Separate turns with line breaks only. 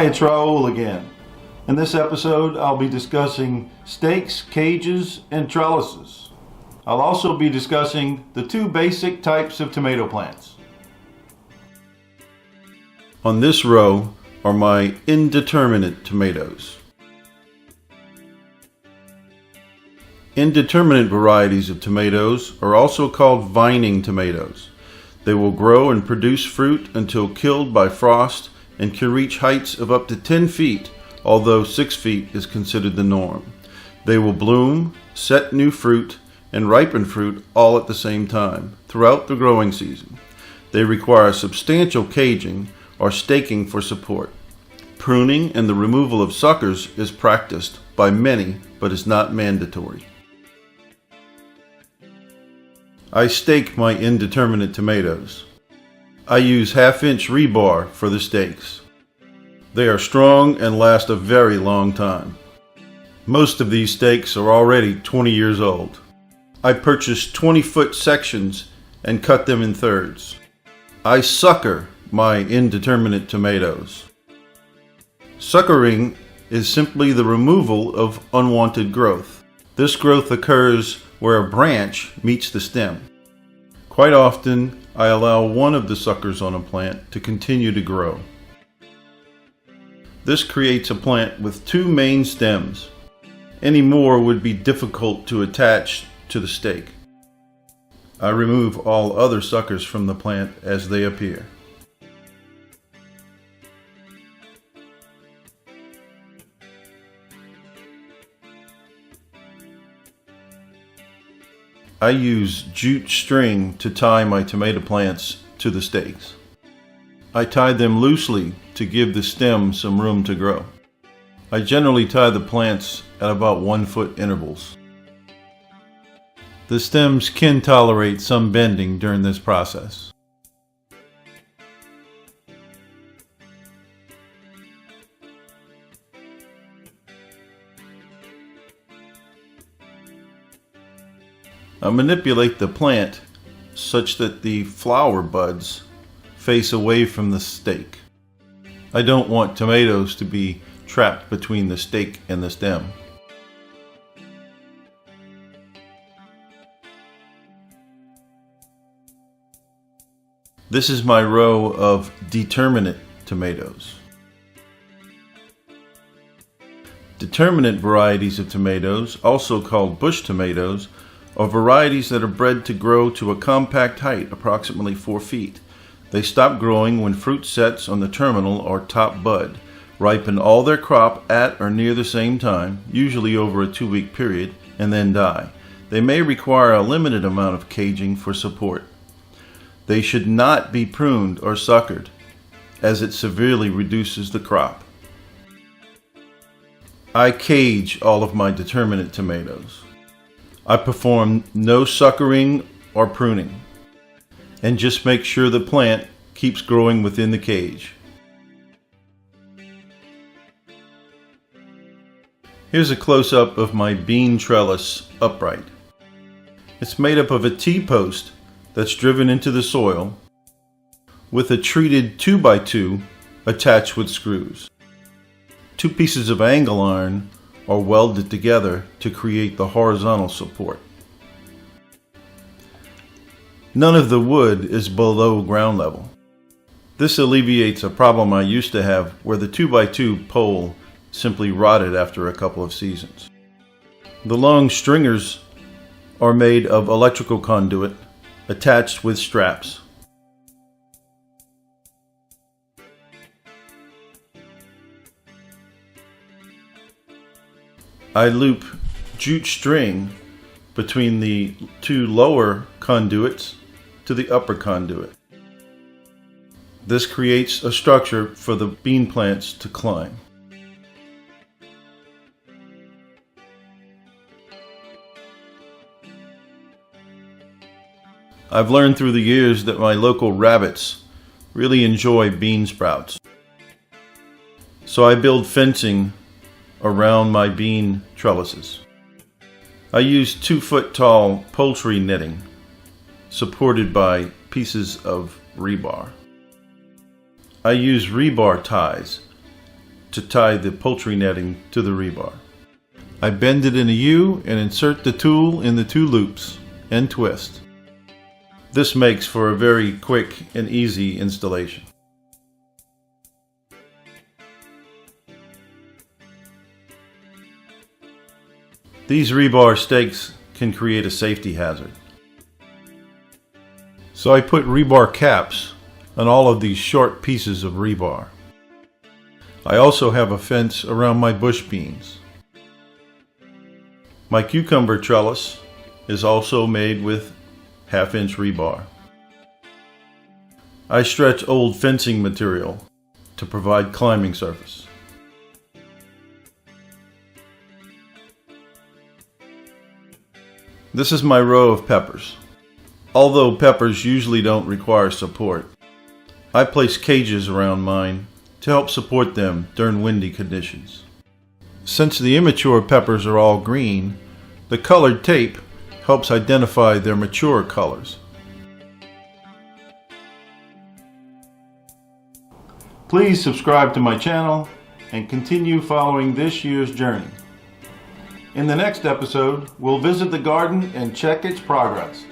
Hi, it's Raul again. In this episode, I'll be discussing stakes, cages, and trellises. I'll also be discussing the two basic types of tomato plants. On this row are my indeterminate tomatoes. Indeterminate varieties of tomatoes are also called vining tomatoes. They will grow and produce fruit until killed by frost and can reach heights of up to 10 feet, although 6 feet is considered the norm. They will bloom, set new fruit, and ripen fruit all at the same time throughout the growing season. They require substantial caging or staking for support. Pruning and the removal of suckers is practiced by many, but is not mandatory. I stake my indeterminate tomatoes. I use 1/2-inch rebar for the stakes. They are strong and last a very long time. Most of these stakes are already 20 years old. I purchased 20-foot sections and cut them in thirds. I sucker my indeterminate tomatoes. Suckering is simply the removal of unwanted growth. This growth occurs where a branch meets the stem. Quite often, I allow one of the suckers on a plant to continue to grow. This creates a plant with 2 main stems. Any more would be difficult to attach to the stake. I remove all other suckers from the plant as they appear. I use jute string to tie my tomato plants to the stakes. I tie them loosely to give the stem some room to grow. I generally tie the plants at about 1-foot intervals. The stems can tolerate some bending during this process. I manipulate the plant such that the flower buds face away from the stake. I don't want tomatoes to be trapped between the stake and the stem. This is my row of determinate tomatoes. Determinate varieties of tomatoes, also called bush tomatoes, are varieties that are bred to grow to a compact height, approximately 4 feet. They stop growing when fruit sets on the terminal or top bud, ripen all their crop at or near the same time, usually over a 2-week period, and then die. They may require a limited amount of caging for support. They should not be pruned or suckered, as it severely reduces the crop. I cage all of my determinate tomatoes. I perform no suckering or pruning, and just make sure the plant keeps growing within the cage. Here's a close-up of my bean trellis upright. It's made up of a T-post that's driven into the soil with a treated 2x2 attached with screws. 2 pieces of angle iron are welded together to create the horizontal support. None of the wood is below ground level. This alleviates a problem I used to have where the 2x2 pole simply rotted after a couple of seasons. The long stringers are made of electrical conduit attached with straps. I loop jute string between the 2 lower conduits to the upper conduit. This creates a structure for the bean plants to climb. I've learned through the years that my local rabbits really enjoy bean sprouts. So I build fencing around my bean trellises. I use 2-foot tall poultry netting supported by pieces of rebar. I use rebar ties to tie the poultry netting to the rebar. I bend it in a U and insert the tool in the 2 loops and twist. This makes for a very quick and easy installation. These rebar stakes can create a safety hazard. So I put rebar caps on all of these short pieces of rebar. I also have a fence around my bush beans. My cucumber trellis is also made with 1/2-inch rebar. I stretch old fencing material to provide climbing surface. This is my row of peppers. Although peppers usually don't require support, I place cages around mine to help support them during windy conditions. Since the immature peppers are all green, the colored tape helps identify their mature colors. Please subscribe to my channel and continue following this year's journey. In the next episode, we'll visit the garden and check its progress.